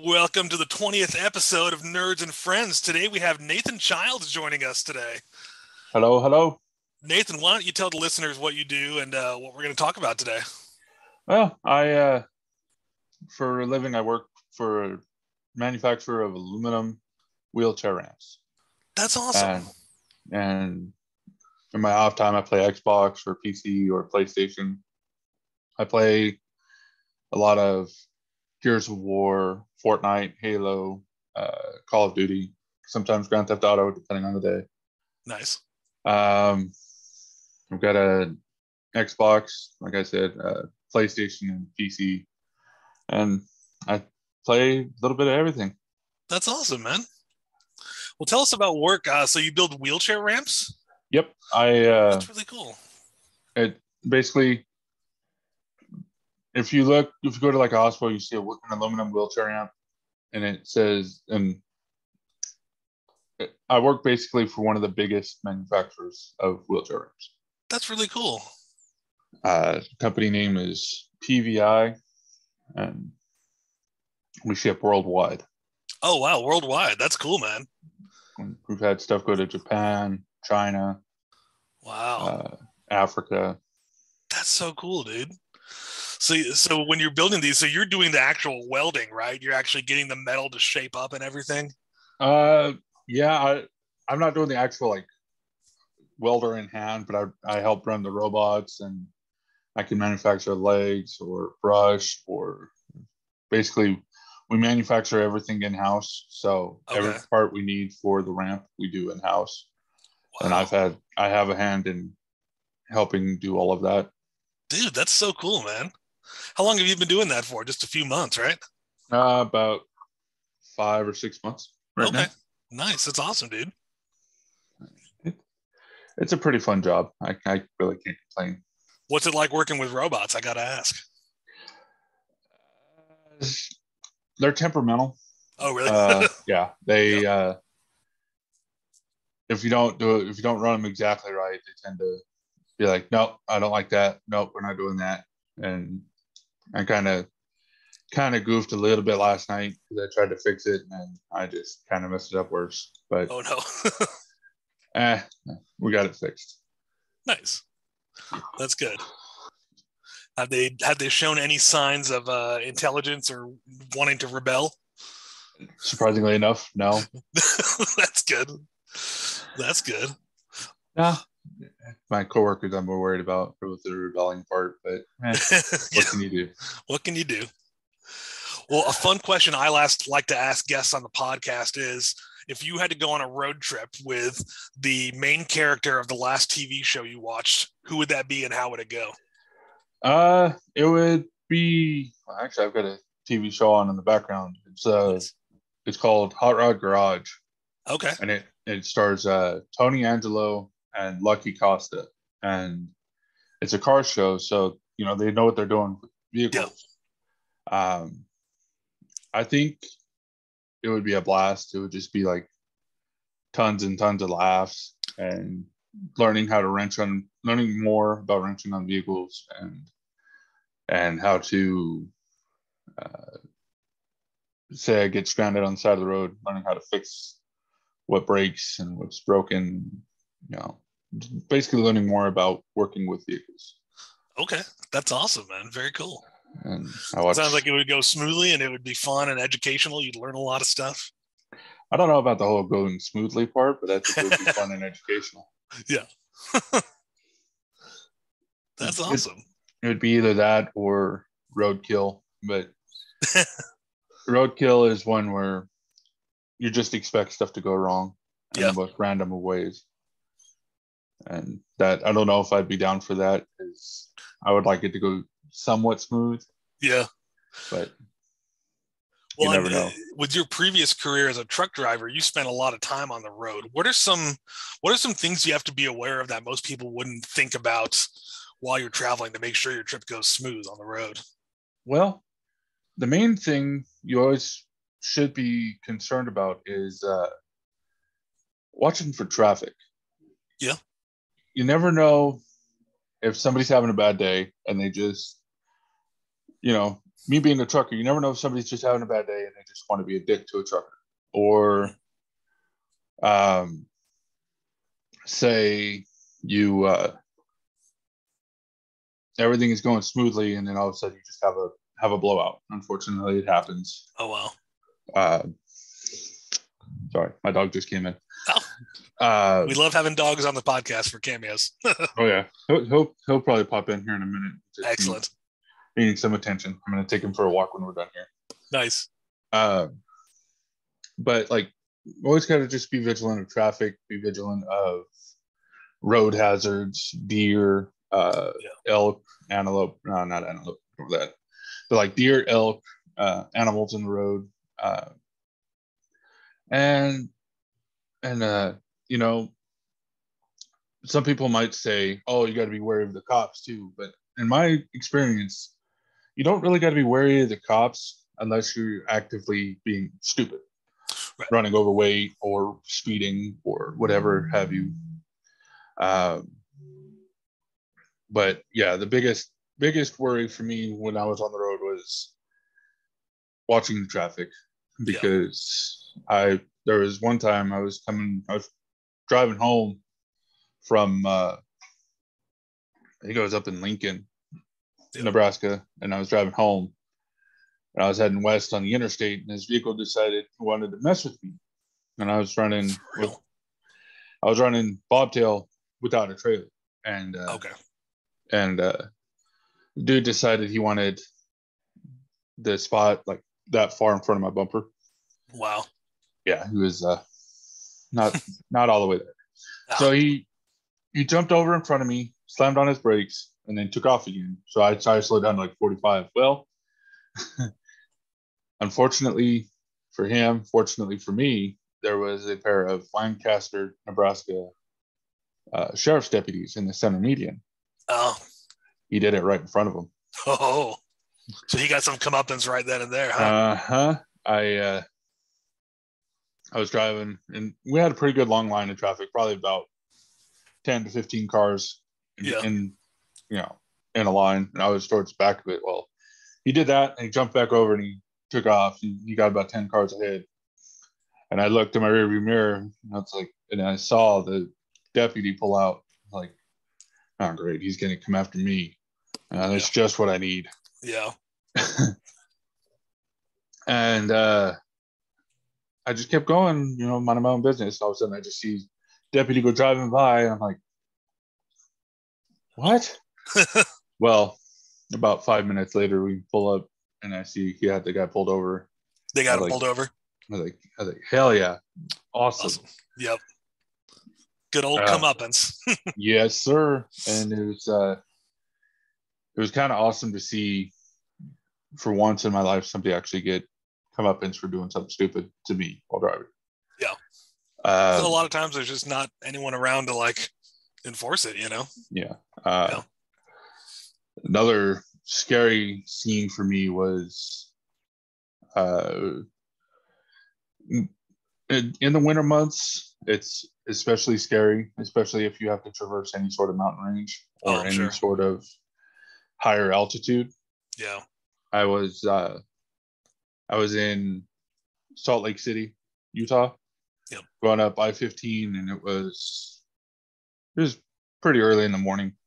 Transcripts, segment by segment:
Welcome to the 20th episode of Nerds and Friends. Today we have Nathan Childs joining us today. Hello, hello. Nathan, why don't you tell the listeners what you do and what we're going to talk about today? Well, for a living, I work for a manufacturer of aluminum wheelchair ramps. That's awesome. And in my off time, I play Xbox or PC or PlayStation. I play a lot of Gears of War, Fortnite, Halo, Call of Duty, sometimes Grand Theft Auto, depending on the day. Nice. I've got a Xbox, like I said, PlayStation and PC, and I play a little bit of everything. That's awesome, man. Well, tell us about work. So you build wheelchair ramps? Yep, That's really cool. It basically, if you go to like a hospital, you see an aluminum wheelchair ramp, and it says, and I work basically for one of the biggest manufacturers of wheelchair ramps. That's really cool. Company name is PVI, and we ship worldwide. Oh, wow. Worldwide. That's cool, man. We've had stuff go to Japan, China, wow, Africa. That's so cool, dude. So when you're building these, so you're doing the actual welding, right? You're actually getting the metal to shape up and everything? Yeah, I'm not doing the actual like welder in hand, but I help run the robots, and I can manufacture legs or brush, or basically we manufacture everything in-house. So every part we need for the ramp we do in-house. Wow. And I have a hand in helping do all of that. Dude, that's so cool, man. How long have you been doing that for? Just a few months, right? About 5 or 6 months right now. Nice. That's awesome, dude. It's a pretty fun job. I really can't complain. What's it like working with robots? I gotta ask. They're temperamental. Oh, really? Yeah. They if you don't run them exactly right, they tend to be like, nope, I don't like that. Nope, we're not doing that. And I kind of goofed a little bit last night because I tried to fix it and I just kind of messed it up worse. But oh no, we got it fixed. Nice, that's good. Have they shown any signs of intelligence or wanting to rebel? Surprisingly enough, no. That's good. That's good. Yeah. My coworkers I'm more worried about with the rebelling part, but what can you do? What can you do? Well, a fun question I like to ask guests on the podcast is, if you had to go on a road trip with the main character of the last TV show you watched, who would that be and how would it go? It would be, well, actually I've got a TV show on in the background. It's called Hot Rod Garage. Okay. And it stars Tony Angelo and Lucky Costa, and it's a car show, so they know what they're doing with vehicles. Yeah. I think it would be a blast. It would just be like tons and tons of laughs and learning more about wrenching on vehicles and how to say I get stranded on the side of the road, learning how to fix what breaks and what's broken, basically learning more about working with vehicles. Okay, that's awesome, man. Very cool. And sounds like it would go smoothly and it would be fun and educational. You'd learn a lot of stuff. I don't know about the whole going smoothly part, but I think it would be fun and educational. Yeah. That's awesome. It would be either that or Roadkill, but Roadkill is one where you just expect stuff to go wrong in the most random of ways. And that, I don't know if I'd be down for that, because I would like it to go somewhat smooth. Yeah. But you never know. With your previous career as a truck driver, you spent a lot of time on the road. What are some things you have to be aware of that most people wouldn't think about while you're traveling to make sure your trip goes smooth on the road? Well, the main thing you always should be concerned about is watching for traffic. Yeah. You never know if somebody's having a bad day and they just, me being a trucker, you never know if somebody's just having a bad day and they just want to be a dick to a trucker, or say you everything is going smoothly and then all of a sudden you just have a blowout. Unfortunately, it happens. Oh wow. Sorry, my dog just came in. Oh. We love having dogs on the podcast for cameos. Oh yeah, he'll probably pop in here in a minute. Excellent. Needing some attention. I'm going to take him for a walk when we're done here. Nice. But like, always got to just be vigilant of traffic, be vigilant of road hazards, deer, elk, antelope. No, not antelope. That, but like deer, elk, animals in the road, and you know, some people might say, "Oh, you got to be wary of the cops too." But in my experience, you don't really got to be wary of the cops unless you're actively being stupid, right, running overweight or speeding or whatever have you. But yeah, the biggest worry for me when I was on the road was watching the traffic, because there was one time I was driving home from I think I was up in Lincoln, Nebraska, and I was driving home and I was heading west on the interstate, and his vehicle decided he wanted to mess with me, and I was running bobtail without a trailer, and dude decided he wanted the spot like that far in front of my bumper. Wow. Yeah, he was not all the way there. Oh. So he jumped over in front of me, slammed on his brakes, and then took off again. So I tried to slow down to like 45. Well, unfortunately for him, fortunately for me, there was a pair of Lancaster, Nebraska sheriff's deputies in the center median. Oh. He did it right in front of him. Oh. So he got some comeuppance right then and there, huh? Uh-huh. I was driving, and we had a pretty good long line of traffic, probably about 10 to 15 cars in a line, and I was towards the back of it. Well, he did that, and he jumped back over, and he took off. He got about 10 cars ahead, and I looked in my rearview mirror, and I saw the deputy pull out. Like, oh, great, he's going to come after me. That's just what I need. Yeah. And I just kept going, minding my own business. All of a sudden, I just see deputy go driving by, and I'm like, what? Well, about 5 minutes later, we pull up, and I see he had the guy pulled over. They got him pulled over? I was like, hell yeah. Awesome. Yep. Good old comeuppance. Yes, sir. And it was kind of awesome to see, for once in my life, somebody actually get comeuppance for doing something stupid to me while driving. Yeah. A lot of times there's just not anyone around to like enforce it, Yeah. Another scary scene for me was in the winter months. It's especially scary, especially if you have to traverse any sort of mountain range or any sort of higher altitude. Yeah. I was in Salt Lake City, Utah. Yep. Going up I-15, and it was pretty early in the morning.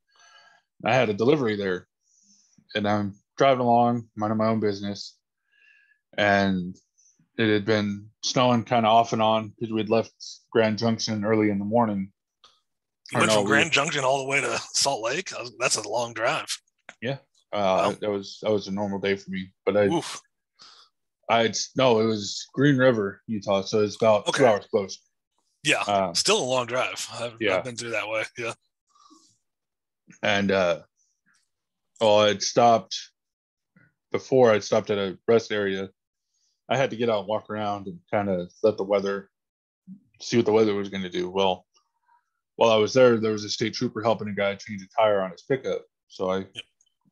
I had a delivery there, and I'm driving along, minding my own business, and it had been snowing kind of off and on because we'd left Grand Junction early in the morning. You went from Grand Junction all the way to Salt Lake? That's a long drive. Yeah. Wow. That was a normal day for me, but it was Green River, Utah, so it's about 2 hours close. Yeah, still a long drive. I've been through that way. Yeah. And I'd stopped at a rest area. I had to get out and walk around and kind of see what the weather was going to do. Well, while I was there was a state trooper helping a guy change a tire on his pickup. So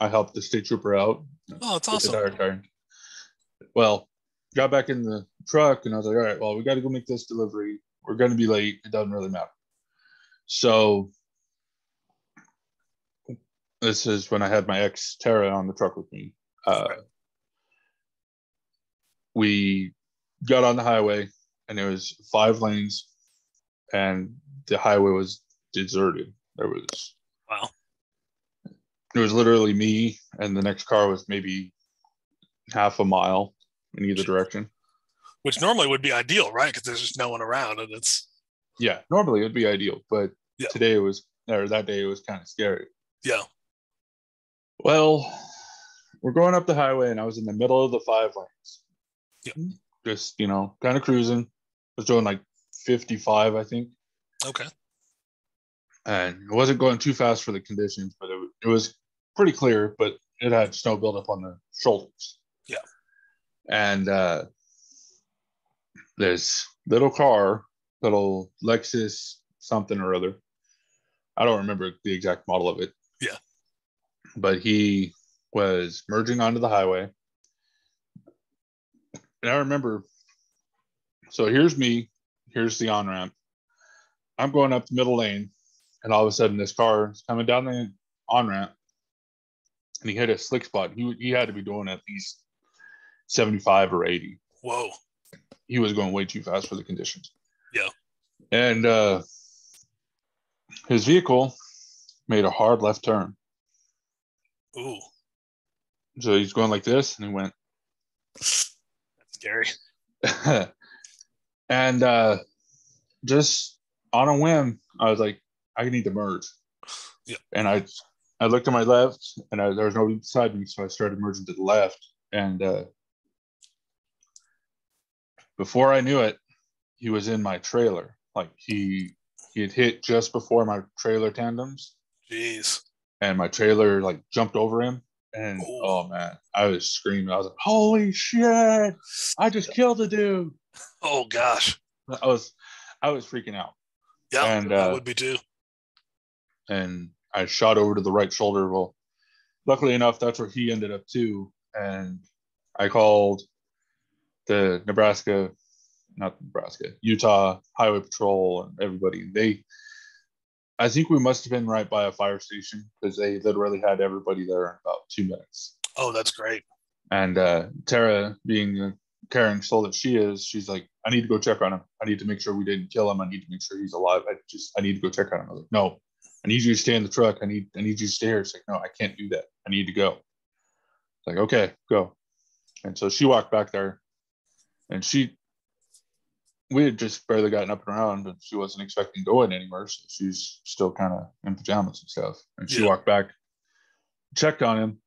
I helped the state trooper out. Oh, it's awesome. The tire. Well, got back in the truck, and I was like, all right, well, we got to go make this delivery. We're going to be late. It doesn't really matter. So this is when I had my ex Tara on the truck with me. we got on the highway, and it was 5 lanes, and the highway was deserted. Wow. It was literally me, and the next car was maybe half a mile in either direction. Which normally would be ideal, right? Because there's just no one around, and it's normally it'd be ideal, but yeah. that day it was kind of scary. Yeah. Well, we're going up the highway, and I was in the middle of the 5 lanes. Yeah. Just, kind of cruising. I was doing like 55, I think. Okay. And it wasn't going too fast for the conditions, but it was pretty clear, but it had snow buildup on the shoulders. Yeah. And this little Lexus something or other. I don't remember the exact model of it. Yeah. But he was merging onto the highway. And I remember, so here's me, here's the on-ramp. I'm going up the middle lane, and all of a sudden this car is coming down the on-ramp, and he hit a slick spot. He had to be doing at least 75 or 80. Whoa. He was going way too fast for the conditions. Yeah. And his vehicle made a hard left turn. Ooh. So he's going like this, and he went. That's scary. And just on a whim, I was like, I need to merge. Yeah. And I looked to my left, and there was nobody beside me, so I started merging to the left. And before I knew it, he was in my trailer. Like he had hit just before my trailer tandems. Jeez. And my trailer like jumped over him. And oh man, I was screaming. I was like, holy shit, I just killed a dude. Oh gosh. I was freaking out. Yeah, and I would be too. And I shot over to the right shoulder. Well, luckily enough, that's where he ended up too. And I called the Utah Highway Patrol and everybody. I think we must have been right by a fire station, because they literally had everybody there in about 2 minutes. Oh, that's great. And Tara, being the caring soul that she is, she's like, I need to go check on him. I need to make sure we didn't kill him. I need to make sure he's alive. I need to go check on him. I was like, no, I need you to stay in the truck. I need you to stay here. It's like, no, I can't do that. I need to go. It's like, okay, go. And so she walked back there, and we had just barely gotten up and around, and she wasn't expecting to go in anywhere. So she's still kind of in pajamas and stuff. And she walked back, checked on him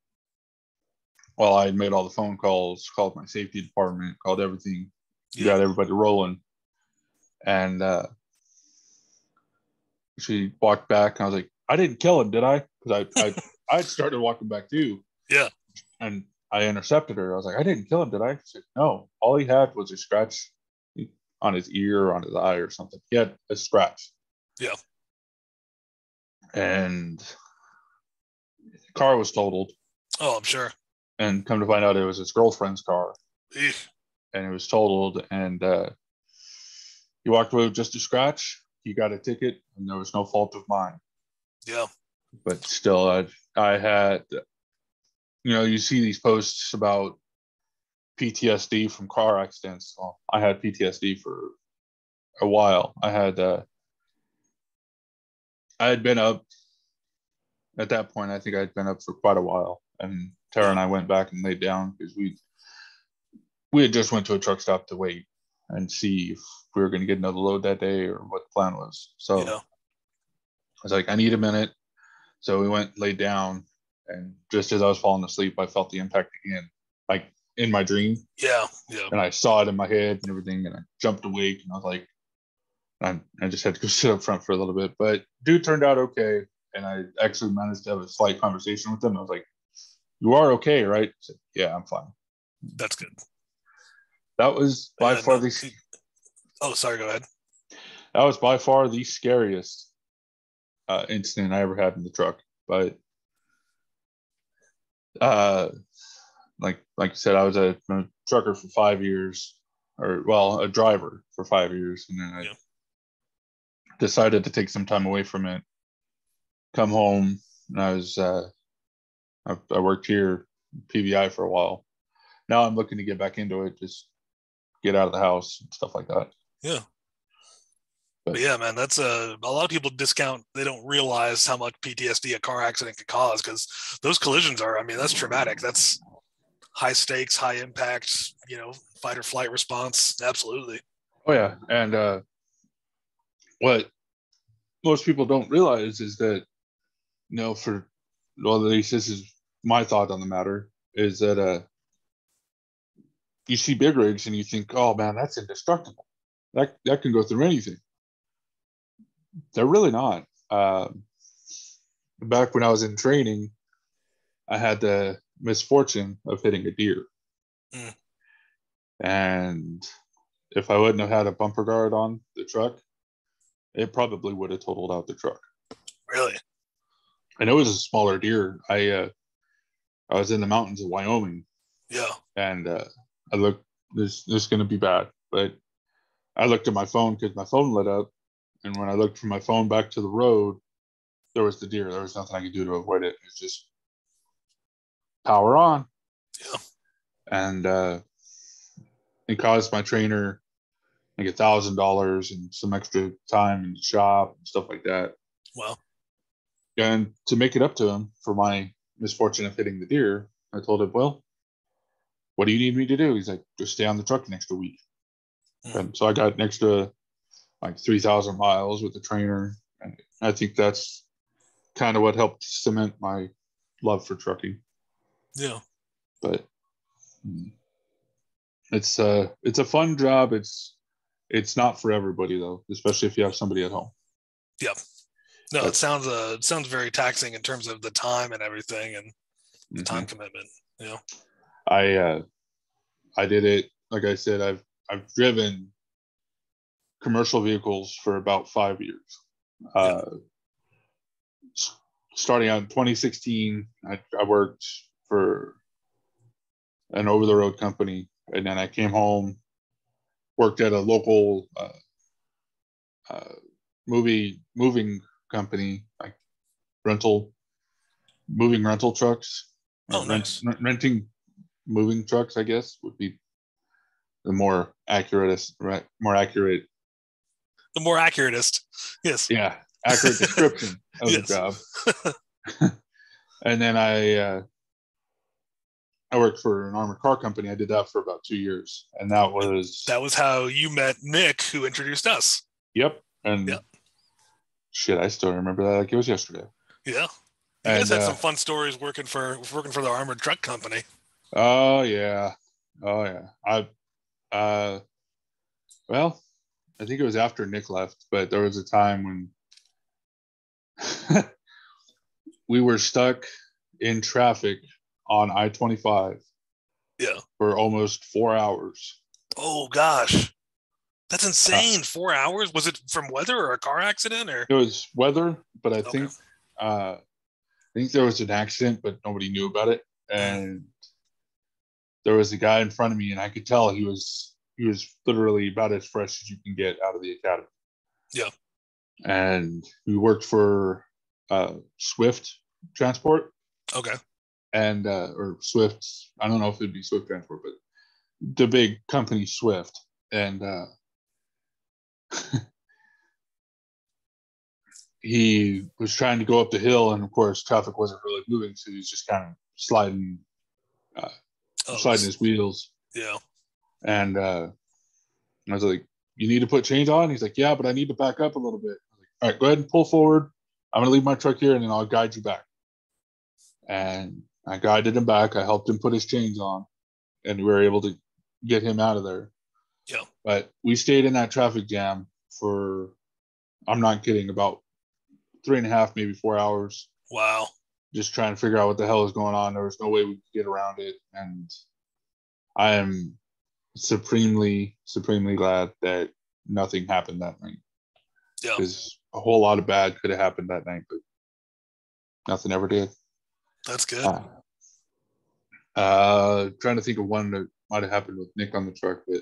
while I had made all the phone calls, called my safety department, called everything, got everybody rolling. And she walked back, and I was like, I didn't kill him, did I? Because I started walking back too. Yeah. And I intercepted her. I was like, I didn't kill him, did I? She said, no, all he had was a scratch on his ear or on his eye or something. He had a scratch. Yeah. And the car was totaled. Oh, I'm sure. And come to find out, it was his girlfriend's car. Eesh. And it was totaled. And he walked away with just a scratch. He got a ticket, and there was no fault of mine. Yeah. But still, I had, you see these posts about PTSD from car accidents. Well, I had PTSD for a while. I had been up at that point. I think I'd been up for quite a while, and Tara and I went back and laid down, because we had just went to a truck stop to wait and see if we were going to get another load that day or what the plan was. So I was like, I need a minute. So we went, laid down, and just as I was falling asleep, I felt the impact again, like in my dream. Yeah. And I saw it in my head and everything, and I jumped awake, and I was like, I just had to go sit up front for a little bit. But dude turned out okay, and I actually managed to have a slight conversation with him. I was like, you are okay, right? He said, yeah, I'm fine. That's good. That was by far Oh, sorry, go ahead. That was by far the scariest incident I ever had in the truck. But like you said, I was a trucker for 5 years, a driver for 5 years, and then I decided to take some time away from it, come home, and I worked here PBI for a while. Now I'm looking to get back into it, just get out of the house and stuff like that. Yeah. But yeah, man, that's a lot of people discount. They don't realize how much PTSD a car accident can cause, because those collisions are, I mean, that's traumatic. That's high stakes, high impact, fight or flight response. Absolutely. Oh yeah. And what most people don't realize is that, at least this is my thought on the matter, is that you see big rigs and you think, oh man, that's indestructible. That can go through anything. They're really not. Back when I was in training, I had the misfortune of hitting a deer. Mm. And if I wouldn't have had a bumper guard on the truck, it probably would have totaled out the truck. Really? And it was a smaller deer. I was in the mountains of Wyoming. Yeah. And I looked, this is going to be bad. But I looked at my phone because my phone lit up. And when I looked from my phone back to the road, there was the deer. There was nothing I could do to avoid it. It's just power on. Yeah. And it caused my trainer like $1,000 and some extra time in the shop and stuff like that. Wow. And to make it up to him for my misfortune of hitting the deer, I told him, well, what do you need me to do? He's like, just stay on the truck an extra week. Mm. And so I got an extra like 3,000 miles with the trainer. And I think that's kind of what helped cement my love for trucking. Yeah. But it's a fun job. It's not for everybody though, especially if you have somebody at home. Yep. No, it sounds very taxing in terms of the time and everything, and the time commitment. Yeah. I did it, like I said, I've driven commercial vehicles for about 5 years. Starting out in 2016, I worked for an over-the-road company, and then I came home, worked at a local moving company, like moving rental trucks. Oh, nice. Renting moving trucks, I guess, would be the more accuratest. The more accuratest. Yes. Yeah, accurate description of the job. And then I worked for an armored car company. I did that for about 2 years, and that was how you met Nick, who introduced us. Yep. And shit, I still remember that like it was yesterday. Yeah. You guys had some fun stories working for the armored truck company. Oh yeah. Well, I think it was after Nick left, but there was a time when we were stuck in traffic on I-25. Yeah. For almost 4 hours. Oh gosh. That's insane. 4 hours? Was it from weather or a car accident, or? It was weather, but I think there was an accident, but nobody knew about it. And there was a guy in front of me, and I could tell he was literally about as fresh as you can get out of the academy. Yeah. And we worked for Swift Transport. Okay. And or Swift, I don't know if it'd be Swift Transport, but the big company Swift. And he was trying to go up the hill, and of course traffic wasn't really moving, so he was just kind of sliding his wheels. Yeah. And I was like, you need to put chains on? He's like, yeah, but I need to back up a little bit. I was like, all right, go ahead and pull forward. I'm gonna leave my truck here, and then I'll guide you back. And I guided him back. I helped him put his chains on, and we were able to get him out of there. Yeah. But we stayed in that traffic jam for, I'm not kidding, about 3.5, maybe 4 hours. Wow. Just trying to figure out what the hell is going on. There was no way we could get around it. And I am supremely, supremely glad that nothing happened that night. Yeah. Because a whole lot of bad could have happened that night, but nothing ever did. That's good. Trying to think of one that might have happened with Nick on the truck, but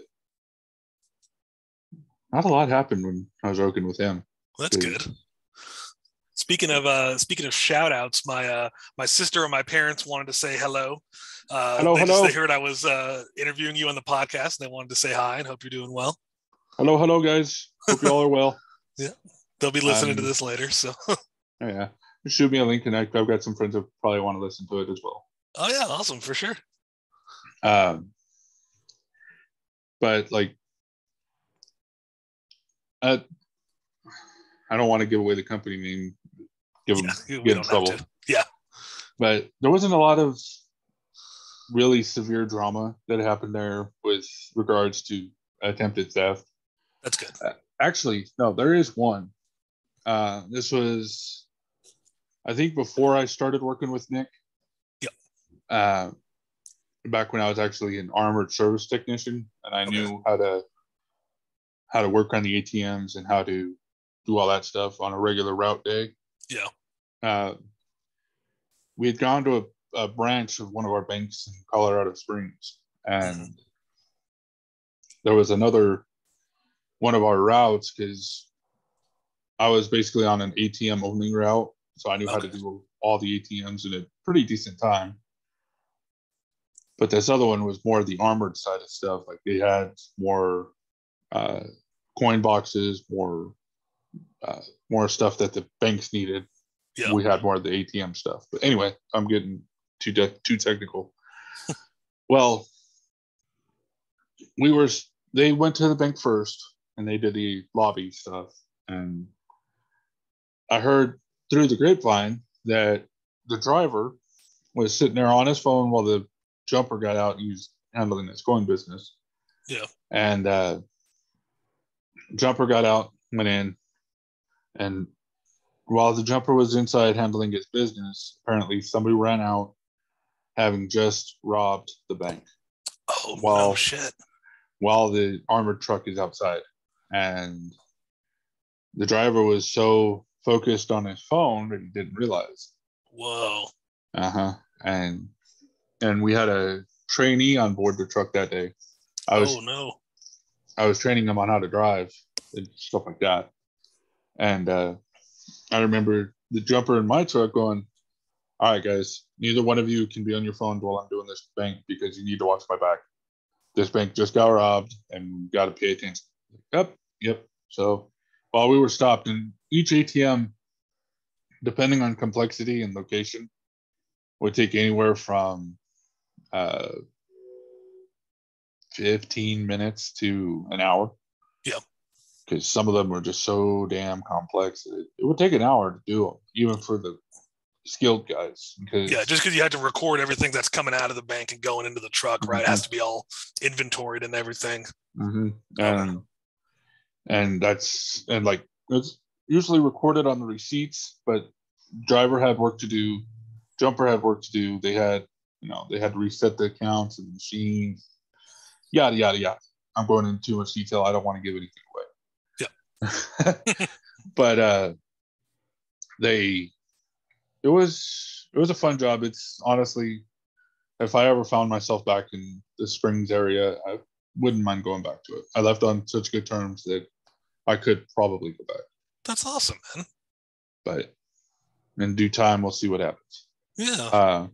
not a lot happened when I was working with him. Well, that's good. Speaking of shout outs, my sister and my parents wanted to say hello. Hello, hello. They heard I was interviewing you on the podcast, and they wanted to say hi and hope you're doing well. Hello, guys. Hope you all are well. Yeah, they'll be listening to this later. So, yeah, shoot me a link, and I've got some friends that probably want to listen to it as well. Oh yeah, awesome for sure. But like, I don't want to give away the company name, get in trouble. Yeah, but there wasn't a lot of really severe drama that happened there with regards to attempted theft. That's good. Actually, no, there is one. This was, I think, before I started working with Nick. Yep. Back when I was actually an armored service technician, and I knew how to work on the ATMs and how to do all that stuff on a regular route day. Yeah. We had gone to a branch of one of our banks in Colorado Springs, and there was another one of our routes, because I was basically on an ATM only route, so I knew how to do all the ATMs in a pretty decent time. But this other one was more the armored side of stuff. Like they had more coin boxes, more stuff that the banks needed. Yeah. We had more of the ATM stuff. But anyway, I'm getting too technical. Well, they went to the bank first, and they did the lobby stuff. And I heard through the grapevine that the driver was sitting there on his phone while the jumper got out and he was handling his coin business. Yeah. And jumper got out, went in, and while the jumper was inside handling his business, apparently somebody ran out, having just robbed the bank. Oh, no shit. While the armored truck is outside. And the driver was so focused on his phone that he didn't realize. Whoa. And we had a trainee on board the truck that day. I was training him on how to drive and stuff like that. And I remember the jumper in my truck going, all right, guys, neither one of you can be on your phone while I'm doing this bank, because you need to watch my back. This bank just got robbed and you got to pay attention. Yep. So while we were stopped, and each ATM, depending on complexity and location, would take anywhere from 15 minutes to an hour. Yeah. Because some of them were just so damn complex. It would take an hour to do them, even for the skilled guys. Just because you had to record everything that's coming out of the bank and going into the truck, right? It has to be all inventoried and everything. And it's usually recorded on the receipts, but driver had work to do, jumper had work to do. They had to reset the accounts and the machines, yada yada yada. I'm going into too much detail. I don't want to give anything away. Yeah. But it was a fun job. It's honestly, if I ever found myself back in the Springs area, I wouldn't mind going back to it. I left on such good terms that I could probably go back. That's awesome, man. But in due time, we'll see what happens. Yeah.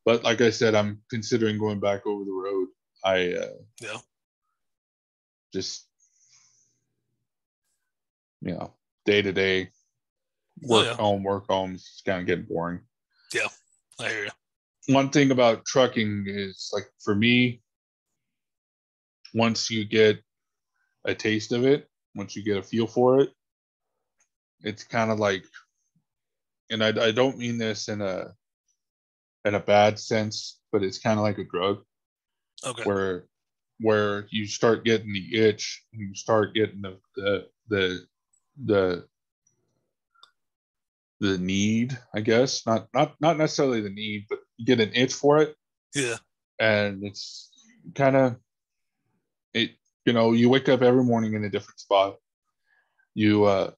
But like I said, I'm considering going back over the road. Just, day to day, work home. It's kind of getting boring. Yeah, I hear you. One thing about trucking is, like, for me, once you get a taste of it, once you get a feel for it, it's kind of like, and I don't mean this in a bad sense, but it's kind of like a drug. Okay. Where you start getting the itch, and you start getting the need, I guess, not necessarily the need, but you get an itch for it. Yeah. And it's kind of you wake up every morning in a different spot. You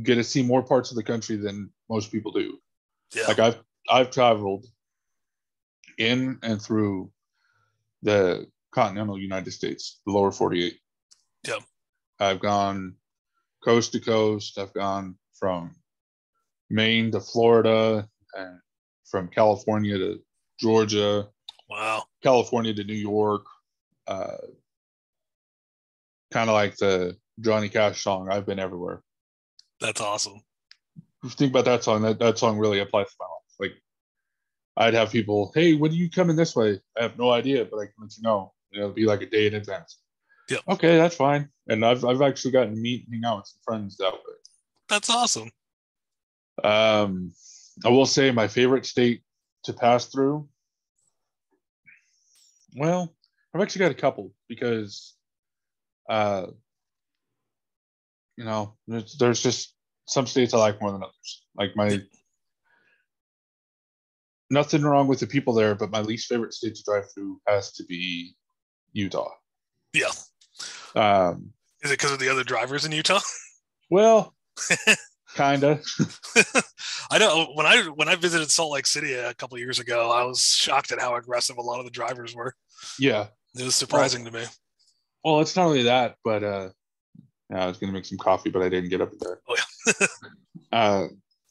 get to see more parts of the country than most people do. Yeah. Like I've traveled in and through the continental United States, the lower 48. Yeah. I've gone coast to coast. I've gone from Maine to Florida, and from California to Georgia, Wow. California to New York. Kind of like the Johnny Cash song, I've been everywhere. That's awesome. If you think about that song, that song really applies to my life. Like, I'd have people, hey, when are you coming this way? I have no idea, but I can let you know. It'll be like a day in advance. Yep. Okay, that's fine. And I've actually gotten to meet and hang out with some friends that way. That's awesome. I will say my favorite state to pass through. Well, I've actually got a couple because, there's just some states I like more than others. Like nothing wrong with the people there, but my least favorite state to drive through has to be Utah. Yeah. Is it because of the other drivers in Utah? Well, kinda. I know when I visited Salt Lake City a couple of years ago, I was shocked at how aggressive a lot of the drivers were. Yeah. It was surprising to me. Well, it's not only that, but I was gonna make some coffee, but I didn't get up there. Oh yeah.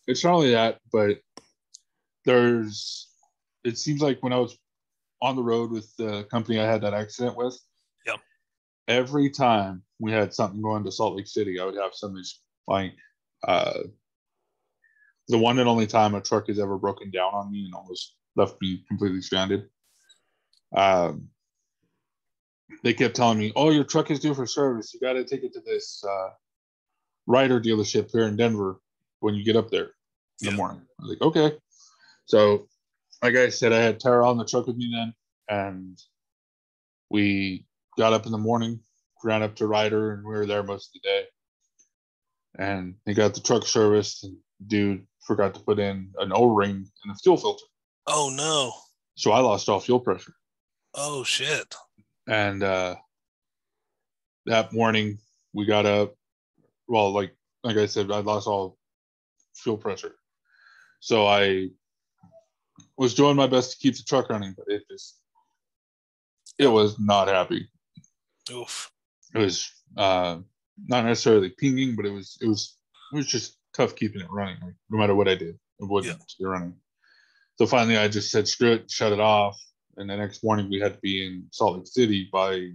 It's not only that, but it seems like when I was on the road with the company I had that accident with, yeah, every time we had something going to Salt Lake City, I would have somebody like the one and only time a truck has ever broken down on me and almost left me completely stranded. They kept telling me, "Oh, your truck is due for service. You got to take it to this Ryder dealership here in Denver when you get up there in the morning." I was like, "Okay." So, like I said, I had Tara on the truck with me then, and we got up in the morning, ran up to Ryder, and we were there most of the day. And they got the truck serviced, and dude forgot to put in an O-ring in the fuel filter. Oh no! So I lost all fuel pressure. Oh shit! And that morning we got up. Well, like I said, I lost all fuel pressure. So I was doing my best to keep the truck running, but it was not happy. Oof. It was not necessarily pinging, but it was just tough keeping it running. Like, no matter what I did, it wouldn't be running. So finally, I just said, screw it, shut it off. And the next morning, we had to be in Salt Lake City by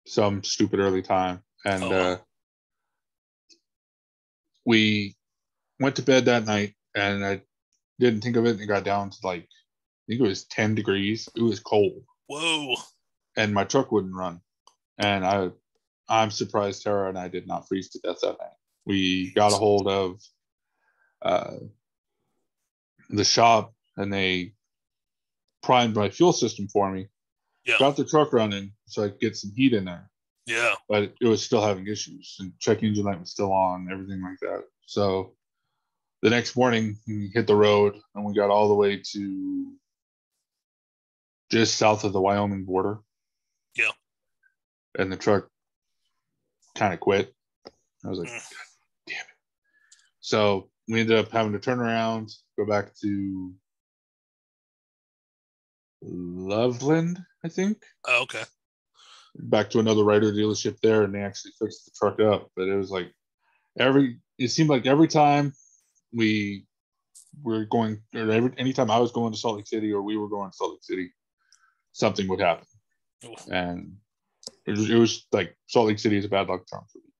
some stupid early time. And we went to bed that night, and I didn't think of it. And it got down to like, I think it was 10 degrees. It was cold. Whoa. And my truck wouldn't run. And I'm surprised Tara and I did not freeze to death that night. We got a hold of the shop, and they primed my fuel system for me. Yeah. Got the truck running so I could get some heat in there. Yeah. But it was still having issues, and check engine light was still on, everything like that. So the next morning, we hit the road, and we got all the way to just south of the Wyoming border. Yeah. And the truck kind of quit. I was like, God damn it. So we ended up having to turn around, go back to Loveland, I think. Oh, okay. Back to another Ryder dealership there, and they actually fixed the truck up. But it was like it seemed like every time we were going, or anytime I was going to Salt Lake City or we were going to Salt Lake City, something would happen. Oof. And it was like Salt Lake City is a bad luck charm for me.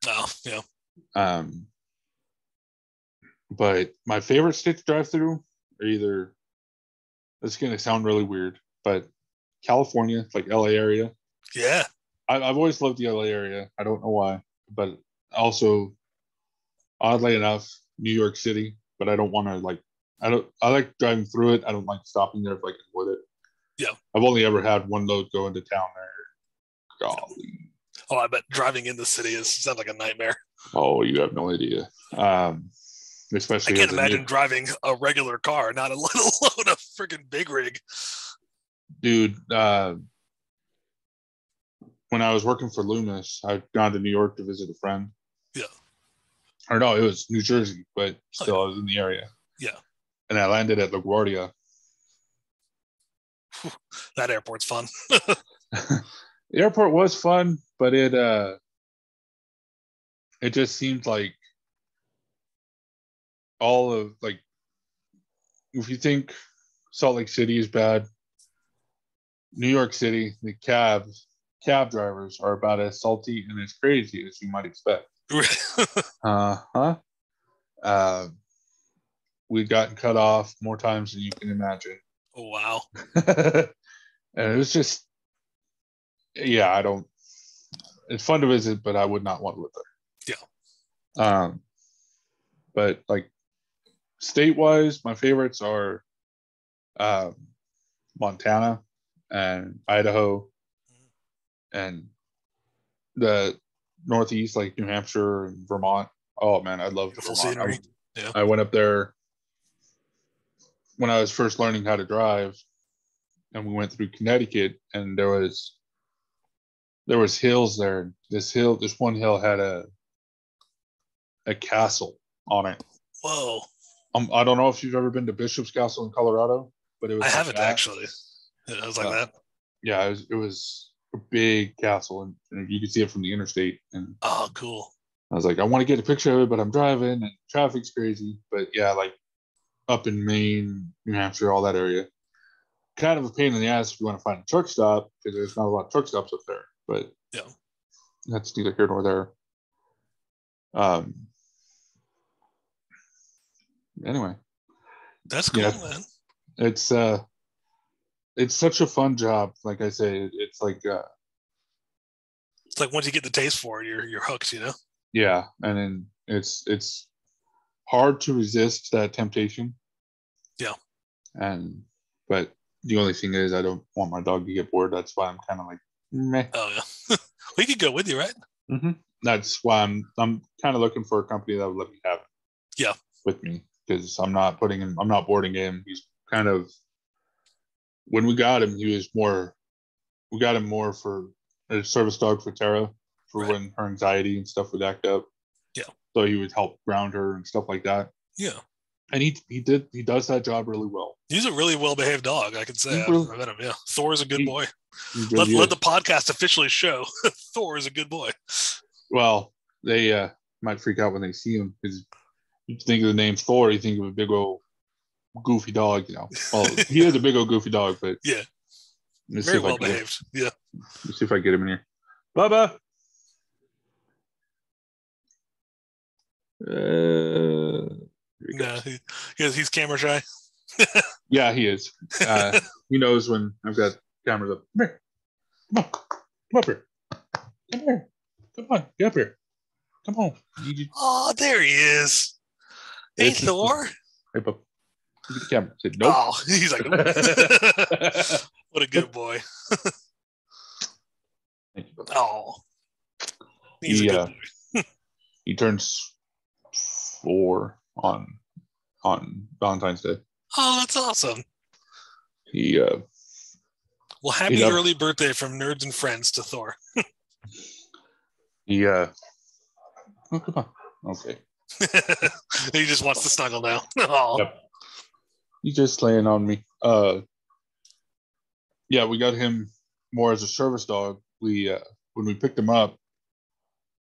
Oh, yeah. But my favorite state to drive through are either, it's going to sound really weird, but California, like LA area. Yeah. I've always loved the LA area. I don't know why, but also, oddly enough, New York City. But I don't want to I like driving through it. I don't like stopping there if I can avoid it. Yeah. I've only ever had one load go into town there. Golly. Oh, I bet driving in the city sounds like a nightmare. Oh, you have no idea. Especially I can't imagine driving a regular car, not let alone a freaking big rig. Dude, when I was working for Loomis, I'd gone to New York to visit a friend. Yeah. Or no, it was New Jersey, but still, I was in the area. Yeah. And I landed at LaGuardia. That airport's fun. The airport was fun, but it just seemed like all of, like, if you think Salt Lake City is bad. New York City, the cab drivers are about as salty and as crazy as you might expect. Uh-huh. We've gotten cut off more times than you can imagine. Oh, wow. And it was just, yeah, I don't, it's fun to visit, but I would not want to live there. Yeah. But like state-wise, my favorites are Montana and Idaho and the Northeast, like New Hampshire and Vermont. Oh man, I love Beautiful Vermont. scenery. Yeah. I went up there when I was first learning how to drive, and we went through Connecticut, and there was hills there. This one hill had a castle on it. Whoa. I don't know if you've ever been to Bishop's Castle in Colorado, but it was. I like haven't that. Actually. It was like that. Yeah, it was a big castle, and you could see it from the interstate. And oh, cool. I was like, I want to get a picture of it, but I'm driving, and traffic's crazy. But yeah, like up in Maine, New Hampshire, all that area. Kind of a pain in the ass if you want to find a truck stop because there's not a lot of truck stops up there. But yeah, that's neither here nor there. Anyway, that's cool, man. It's such a fun job. Like I say, it's like once you get the taste for it, you're hooked, you know. Yeah, and then it's hard to resist that temptation. Yeah, but the only thing is, I don't want my dog to get bored. That's why I'm kind of like, meh. Oh yeah, we could go with you, right? Mm-hmm. That's why I'm kind of looking for a company that would let me have it. Yeah, with me because I'm not boarding him. He's kind of when we got him, we got him more for a service dog for Tara for when her anxiety and stuff would act up. Yeah, so he would help ground her and stuff like that. Yeah. And he does that job really well. He's a really well-behaved dog, I can say. I met him. Yeah, Thor is a good boy. Really let the podcast officially show Thor is a good boy. Well, they might freak out when they see him because you think of the name Thor, you think of a big old goofy dog. You know, well, he is a big old goofy dog, but yeah, very well behaved. Yeah. Let's see if I get him in here. Bubba. No, he's camera shy. Yeah, he is. He knows when I've got cameras up. Come up here. Come here. Come on, get up here. Come on. Oh, there he is. Hey, Thor. Hey, Bub. Look at the camera. Say, nope. Oh, he's like, nope. What a good boy. Thank you, Bub. Oh, he's a good boy. He turns 4 on Valentine's Day. Oh, that's awesome. Well, happy early birthday from Nerds and Friends to Thor. Oh, come on. Okay. He just wants to snuggle now. Oh. Yep. He's just laying on me. Yeah, we got him more as a service dog. We when we picked him up,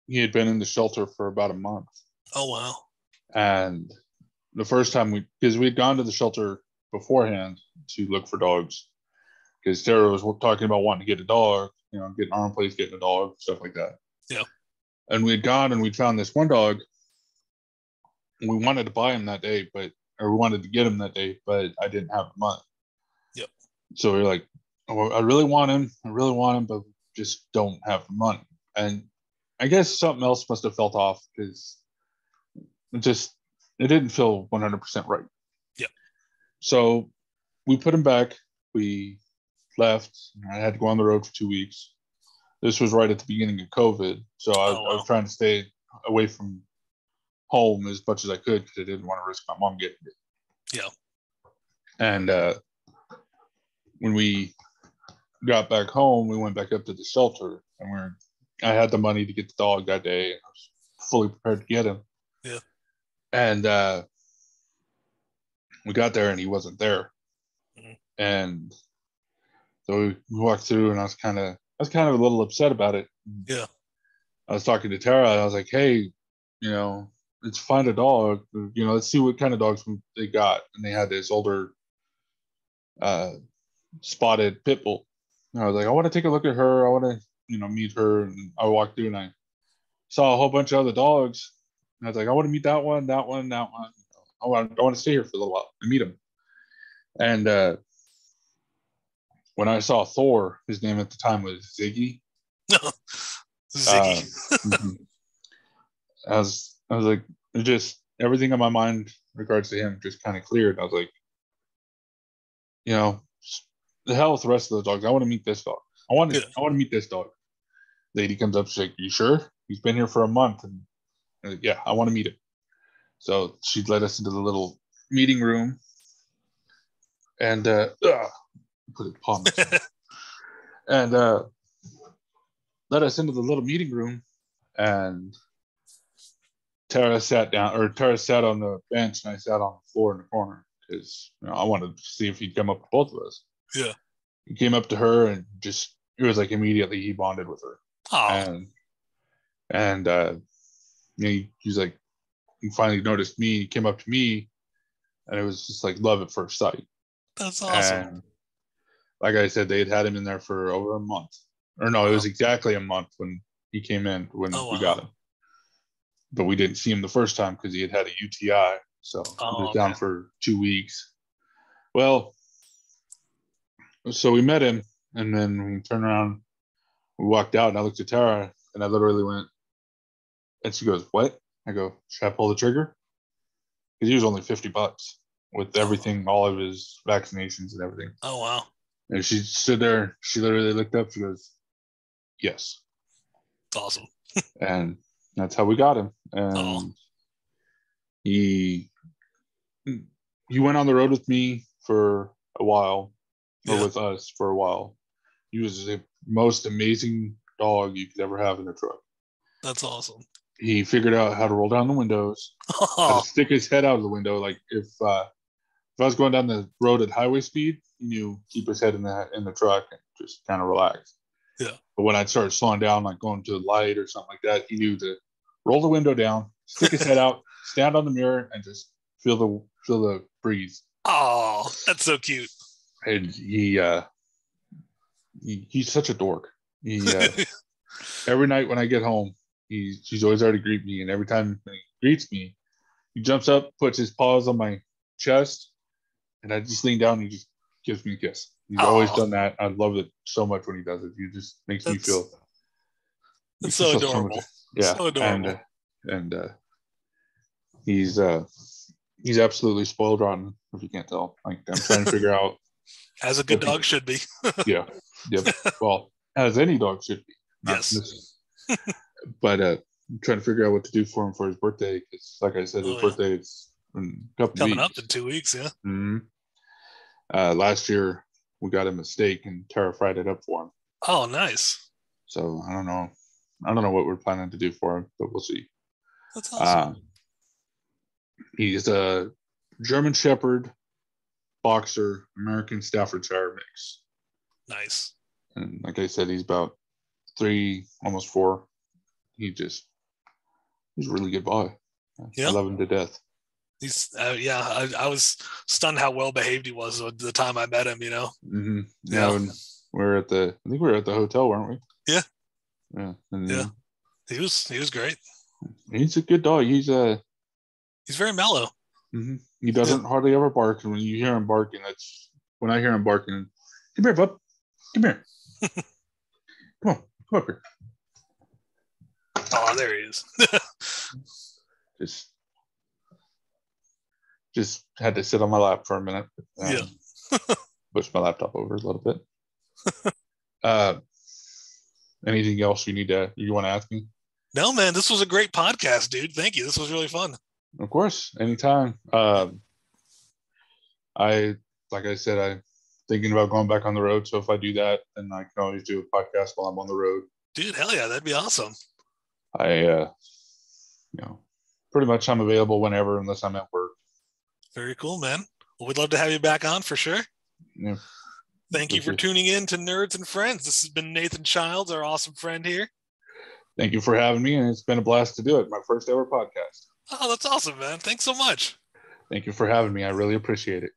he had been in the shelter for about a month. Oh wow. And the first time because we had gone to the shelter beforehand to look for dogs, because Tara was talking about wanting to get a dog, you know, getting our own place, getting a dog, stuff like that. Yeah. And we had gone and we found this one dog. And we wanted to buy him that day, we wanted to get him that day, but I didn't have the money. Yep. So we were like, oh, I really want him, but just don't have the money. And I guess something else must have felt off because it didn't feel 100% right. Yeah. So we put him back. We left. I had to go on the road for 2 weeks. This was right at the beginning of COVID. So I was trying to stay away from home as much as I could because I didn't want to risk my mom getting it. Yeah. And when we got back home, we went back up to the shelter, and I had the money to get the dog that day, and I was fully prepared to get him. Yeah. And we got there, and he wasn't there. Mm-hmm. And so we walked through, and I was kind of a little upset about it. Yeah. I was talking to Tara, and I was like, "Hey, you know, let's find a dog. You know, let's see what kind of dogs they got." And they had this older spotted pit bull. And I was like, I want to take a look at her. I want to, meet her. And I walked through and I saw a whole bunch of other dogs. And I was like, I want to meet that one, that one, that one. I want to stay here for a little while and meet him. And when I saw Thor, his name at the time was Ziggy. Ziggy. I was like, just everything in my mind in regards to him just kind of cleared. I was like, the hell with the rest of the dogs. I want to meet this dog. I want to meet this dog. Lady comes up, she's like, you sure? He's been here for a month. And I'm like, yeah, I want to meet him. So she led us into the little meeting room and put it palm and led us into the little meeting room, and Tara sat on the bench and I sat on the floor in the corner because I wanted to see if he'd come up to both of us. Yeah. He came up to her and just, it was like immediately he bonded with her. Oh. And he's like, he finally noticed me. He came up to me, and it was just like love at first sight. That's awesome. And like I said, they had him in there for over a month. Or no, It was exactly a month when he came in, when we got him. But we didn't see him the first time because he had a UTI. So he was down for 2 weeks. Well, so we met him, and then we turned around, we walked out, and I looked at Tara, and I literally went, and she goes, what? I go, should I pull the trigger? Because he was only $50 with everything, all of his vaccinations and everything. Oh, wow. And she stood there, she literally looked up, she goes, yes. It's awesome. And that's how we got him. And he went on the road with me for a while, or with us for a while. He was the most amazing dog you could ever have in a truck. That's awesome. He figured out how to roll down the windows, how to stick his head out of the window. Like if I was going down the road at highway speed, he knew keep his head in the truck and just kind of relax. Yeah. But when I'd start slowing down, like going to the light or something like that, he knew to roll the window down, stick his head out, stand on the mirror, and just feel the breeze. Oh, that's so cute. And he's such a dork. He every night when I get home, he's always there to greet me, and every time he greets me, he jumps up, puts his paws on my chest, and I just lean down and he just gives me a kiss. He's always done that. I love it so much when he does it. He just makes me feel. It's so adorable. Yeah, so adorable. And he's absolutely spoiled rotten, if you can't tell. Like I'm trying to figure out. As a good dog should be. Yeah. Well, as any dog should be. Yes. But I'm trying to figure out what to do for him for his birthday, because, like I said, his birthday is in a couple coming weeks. Up in 2 weeks. Yeah. Mm-hmm. Last year we got him a steak, and Tara fried it up for him. Oh, nice. So I don't know what we're planning to do for him, but we'll see. That's awesome. He's a German Shepherd, Boxer, American Staffordshire mix. Nice. And like I said, he's about 3, almost 4. He's a really good boy. I love him to death. He's I was stunned how well behaved he was at the time I met him. Mm-hmm. Yeah. And I think we were at the hotel, weren't we? Yeah. Yeah. He was great. He's a good dog. He's very mellow. Mm-hmm. He doesn't hardly ever bark, and when you hear him barking, that's when I hear him barking. Come here, bub. Come here. Come up here. Oh, there he is. Just had to sit on my lap for a minute. Push my laptop over a little bit. Anything else you want to ask me? No, man, this was a great podcast, dude. Thank you. This was really fun. Of course, anytime. Like I said, I'm thinking about going back on the road. So if I do that, then I can always do a podcast while I'm on the road. Dude, hell yeah, that'd be awesome. Pretty much I'm available whenever, unless I'm at work. Very cool, man. Well, we'd love to have you back on for sure. Yeah. Thank you for tuning in to Nerds and Friends. This has been Nathan Childs, our awesome friend here. Thank you for having me, and it's been a blast to do it. My first ever podcast. Oh, that's awesome, man. Thanks so much. Thank you for having me. I really appreciate it.